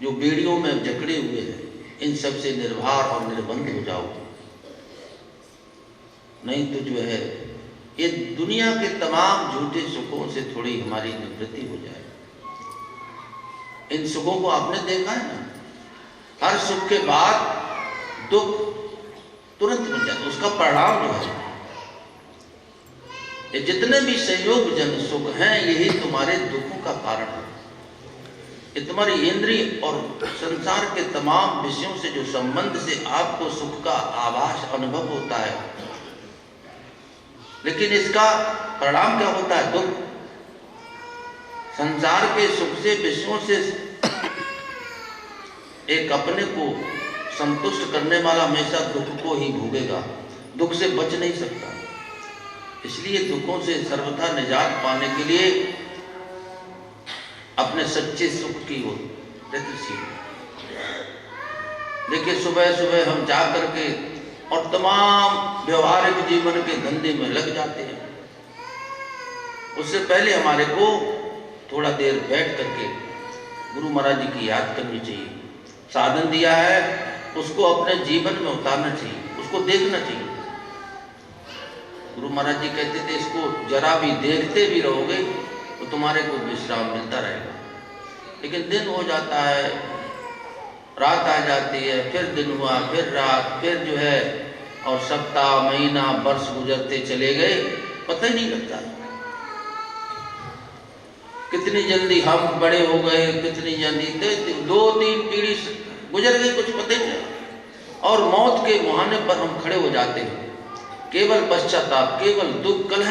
जो बेड़ियों में जकड़े हुए हैं, इन सब से निर्भर और निर्बंध हो जाओ। नहीं तो जो है ये दुनिया के तमाम झूठे सुखों से थोड़ी हमारी निवृत्ति हो जाए। इन सुखों को आपने देखा है ना, हर सुख के बाद दुख तुरंत मिल जाता, उसका परिणाम जो है, ये जितने भी संयोग जन सुख हैं यही तुम्हारे दुखों का कारण है। ये तुम्हारी इंद्रिय और संसार के तमाम विषयों से जो संबंध से आपको सुख का आभास अनुभव होता है, लेकिन इसका परिणाम क्या होता है? दुख। संसार के सुख से विषयों से एक अपने को संतुष्ट करने वाला हमेशा दुख को ही भोगेगा, दुख से बच नहीं सकता। इसलिए दुखों से सर्वथा निजात पाने के लिए अपने सच्चे सुख की ओर गतिशील। देखिए सुबह सुबह हम जा करके और तमाम व्यवहारिक जीवन के धंधे में लग जाते हैं। उससे पहले हमारे को थोड़ा देर बैठ करके गुरु महाराज जी की याद करनी चाहिए। साधन दिया है उसको अपने जीवन में उतारना चाहिए, उसको देखना चाहिए। गुरु महाराज जी कहते थे इसको जरा भी देखते भी रहोगे तो तुम्हारे को विश्राम मिलता रहेगा। लेकिन दिन हो जाता है, रात आ जाती है, फिर दिन हुआ, फिर रात, फिर जो है और सप्ताह महीना वर्ष गुजरते चले गए, पता ही नहीं लगता कितनी जल्दी हम बड़े हो गए, कितनी जल्दी 2-3 पीढ़ी गुजर गई, कुछ पता ही नहीं। और मौत के मुहाने पर हम खड़े हो जाते हैं, केवल पश्चाताप, केवल दुख, कलह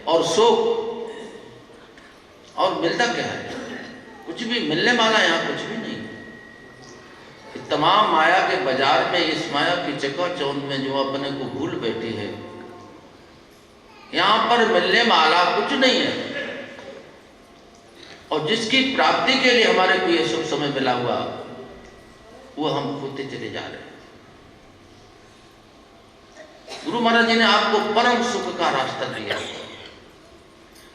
और शोक, और मिलता क्या है? कुछ भी मिलने वाला यहाँ कुछ भी नहीं। तमाम माया के बाजार में, इस माया की चकाचौंध में जो अपने को भूल बैठे हैं, यहाँ पर मिलने वाला कुछ नहीं है। और जिसकी प्राप्ति के लिए हमारे को ये शुभ समय मिला हुआ, वो हम खोते चले जा रहे हैं। गुरु महाराज जी ने आपको परम सुख का रास्ता दिया।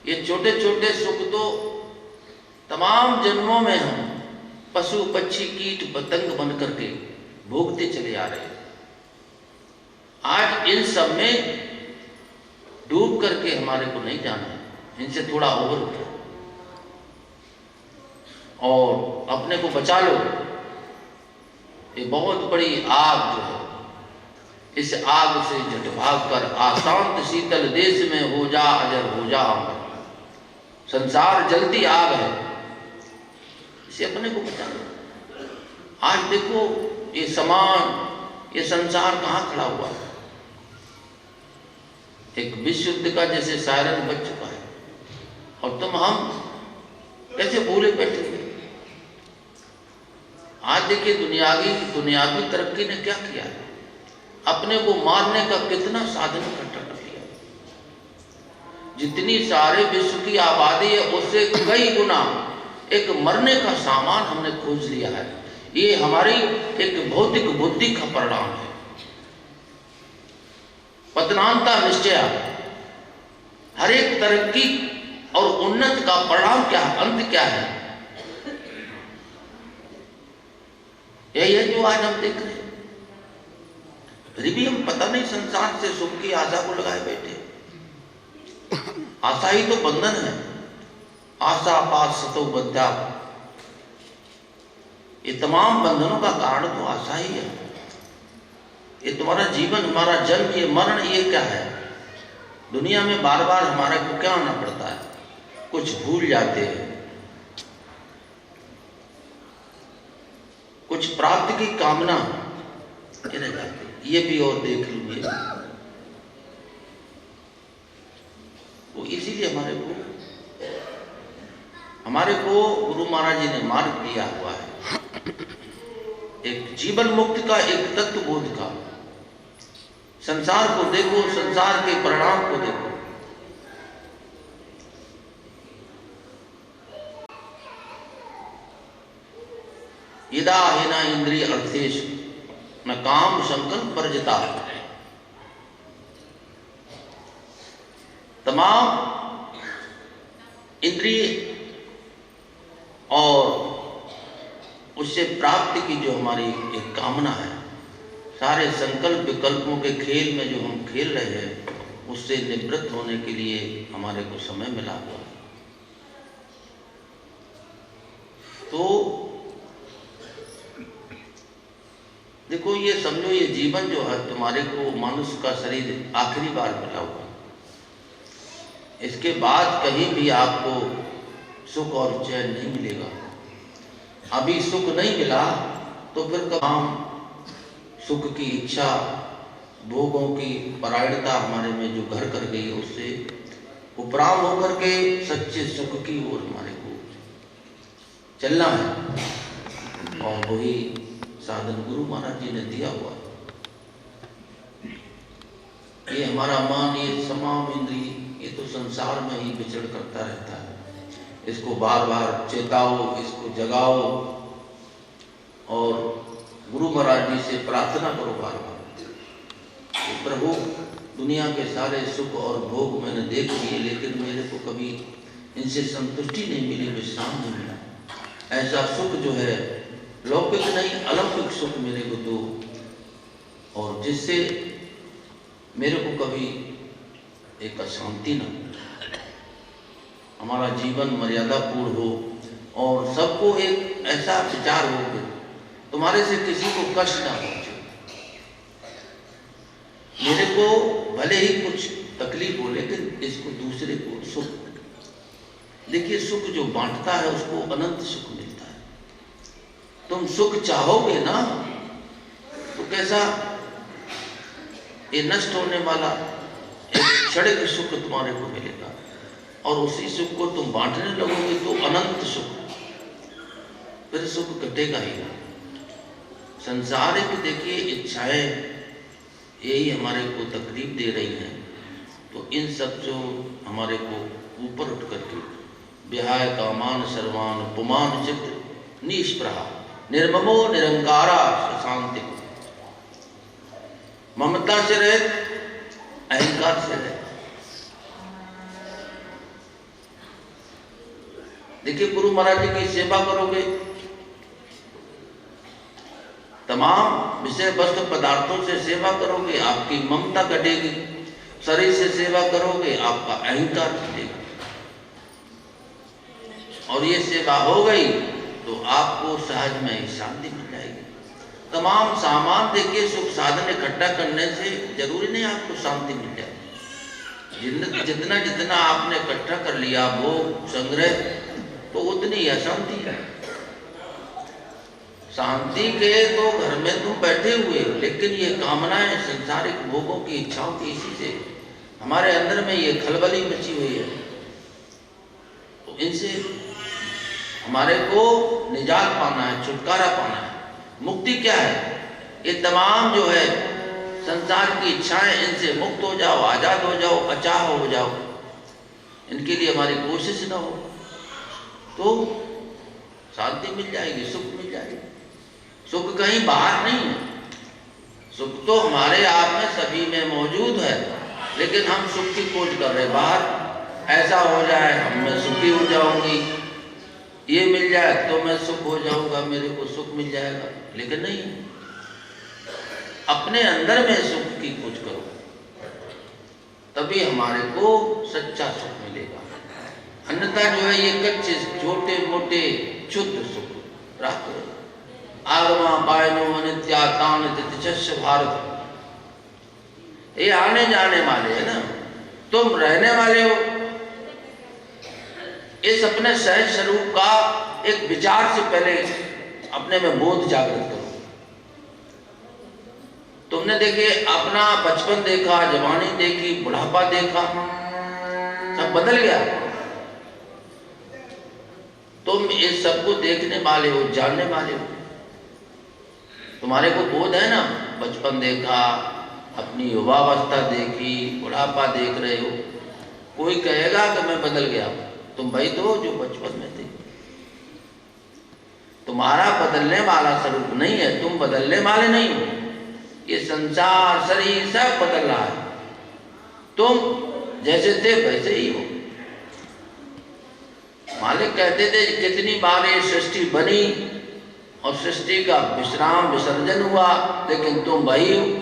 ये छोटे छोटे सुख तो तमाम जन्मों में हम पशु पक्षी कीट पतंग बन करके भोगते चले आ रहे हैं। आज इन सब में डूब करके हमारे को नहीं जाना है, इनसे थोड़ा ओवर उठो और अपने को बचा लो। ये बहुत बड़ी आग जो है, इस आग से झट भाग कर आशांत शीतल देश में हो जा अजर हो जा अमर। संसार जलती आग है, इसे अपने को बचा लो। आज देखो ये समान, ये संसार कहाँ खड़ा हुआ है? एक विश्व युद्ध का जैसे सायरन बज चुका है, और तुम हम कैसे भूले बैठे हुए। आज देखिए दुनियावी तरक्की ने क्या किया है, अपने को मारने का कितना साधन इकट्ठा कर लिया। जितनी सारे विश्व की आबादी है उससे कई गुना एक मरने का सामान हमने खोज लिया है। ये हमारी एक भौतिक बुद्धि का परिणाम है। पतनांता निश्चय, हर एक तरक्की और उन्नत का परिणाम क्या है, अंत क्या है? यही है जो आज हम देख रहे हैं। फिर भी हम पता नहीं संसार से सुख की आशा को लगाए बैठे। आशा ही तो बंधन है। आशा पास सतो बद्धा, ये तमाम बंधनों का कारण तो आशा ही है। ये तुम्हारा जीवन, हमारा जन्म, ये मरण, ये क्या है? दुनिया में बार बार हमारे को क्या आना पड़ता है? कुछ भूल जाते हैं, कुछ प्राप्ति की कामना रह जाती है, ये भी और देख लीजिए। वो इसीलिए हमारे को गुरु महाराज जी ने मार्ग दिया हुआ है, एक जीवन मुक्त का, एक तत्व बोध का। संसार को देखो, संसार के परिणाम को देखो। यदा हिना इंद्रिय अर्थेषु न काम संकल्प वर्जिता। तमाम इंद्रिय और उससे प्राप्ति की जो हमारी एक कामना है, सारे संकल्प विकल्पों के खेल में जो हम खेल रहे हैं, उससे निवृत्त होने के लिए हमारे को समय मिला हुआ। तो देखो, ये समझो, ये जीवन जो है तुम्हारे को, मनुष्य का शरीर आखिरी बार मिला हुआ। इसके बाद कहीं भी आपको सुख और चैन नहीं मिलेगा। अभी सुख नहीं मिला तो फिर काम, सुख की इच्छा, भोगों की परायणता हमारे में जो घर कर गई है, उससे उपराम होकर के सच्चे सुख की ओर हमारे को चलना है। और वही साधन गुरु महाराज जी ने दिया हुआ। ये हमारा मन, ये तमाम इंद्रिय, ये तो संसार में ही विचरण करता रहता है। इसको बार बार चेताओ, इसको जगाओ और गुरु महाराज जी से प्रार्थना करो बार बार कि प्रभु, दुनिया के सारे सुख और भोग मैंने देख लिए, लेकिन मेरे को कभी इनसे संतुष्टि नहीं मिली, विश्राम नहीं मिला। ऐसा सुख जो है लौकिक नहीं, अलौकिक सुख मेरे को दो, और जिससे मेरे को कभी एक अशांति न हो, हमारा जीवन मर्यादापूर्ण हो और सबको एक ऐसा विचार हो कि तुम्हारे से किसी को कष्ट ना पहुंचे। मेरे को भले ही कुछ तकलीफ हो, लेकिन इसको दूसरे को सुख। देखिए, सुख जो बांटता है उसको अनंत सुख मिलता है। तुम सुख चाहोगे ना तो कैसा ये नष्ट होने वाला एक क्षणिक सुख तुम्हारे को मिलेगा, और उसी सुख को तुम बांटने लगोगे तो अनंत सुख, फिर सुख कटेगा ही ना। संसारिक देखिए इच्छाएं यही हमारे को तकलीफ दे रही हैं। तो इन सब जो हमारे को ऊपर उठ करके विहाय कामान सर्वान पुमान चित्त निष्प्रहा निर्ममो निरंकारा शांति, ममता से रहे, अहंकार से रहे। देखिए, गुरु महाराज जी की सेवा करोगे, तमाम विषय वस्तु पदार्थों से सेवा करोगे, आपकी ममता घटेगी। शरीर से सेवा करोगे, आपका अहंकार घटेगा। और ये सेवा हो गई तो आपको सहज में ही शांति मिल जाएगी। तमाम सामान देखिए, सुख साधन इकट्ठा करने से जरूरी नहीं आपको शांति मिल जाए। जितना जितना आपने इकट्ठा कर लिया भोग संग्रह, तो उतनी अशांति है। शांति के तो घर में तुम बैठे हुए हो, लेकिन ये कामनाएं, संसारिक भोगों की इच्छाओं की, इसी से हमारे अंदर में ये खलबली मची हुई है। तो इनसे हमारे को निजात पाना है, छुटकारा पाना है। मुक्ति क्या है? ये तमाम जो है संसार की इच्छाएं, इनसे मुक्त हो जाओ, आजाद हो जाओ, अचाह हो जाओ। इनके लिए हमारी कोशिश ना हो तो शांति मिल जाएगी, सुख मिल जाएगी। सुख कहीं बाहर नहीं है, सुख तो हमारे आप में सभी में मौजूद है, लेकिन हम सुख की खोज कर रहे बाहर। ऐसा हो जाए हम मैं सुखी हो जाऊंगी, ये मिल जाए तो मैं सुख हो जाऊंगा, मेरे को सुख मिल जाएगा, लेकिन नहीं। अपने अंदर में सुख की खोज करो, तभी हमारे को सच्चा सुख मिलेगा। अन्यथा जो है ये कच्चे छोटे मोटे क्षुद्र सुख प्राप्त हो। आगमा पायनो अनित्यातान तितिशस्य भारत, ये आने जाने वाले है ना, तुम रहने वाले हो। इस अपने सहज स्वरूप का एक विचार से पहले अपने में बोध जागृत करो। तुमने देखिए अपना बचपन देखा, जवानी देखी, बुढ़ापा देखा, सब बदल गया। तुम इस सबको देखने वाले हो, जानने वाले हो। तुम्हारे को बोध है ना, बचपन देखा, अपनी युवावस्था देखी, बुढ़ापा देख रहे हो। कोई कहेगा कि मैं बदल गया, तुम वही तो जो बचपन में थे। तुम्हारा बदलने वाला स्वरूप नहीं है, तुम बदलने वाले नहीं हो। ये संसार शरीर सब बदल रहा है, तुम जैसे थे वैसे ही हो। मालिक कहते थे कितनी बार ये सृष्टि बनी और सृष्टि का विश्राम विसर्जन हुआ, लेकिन तुम वही हो।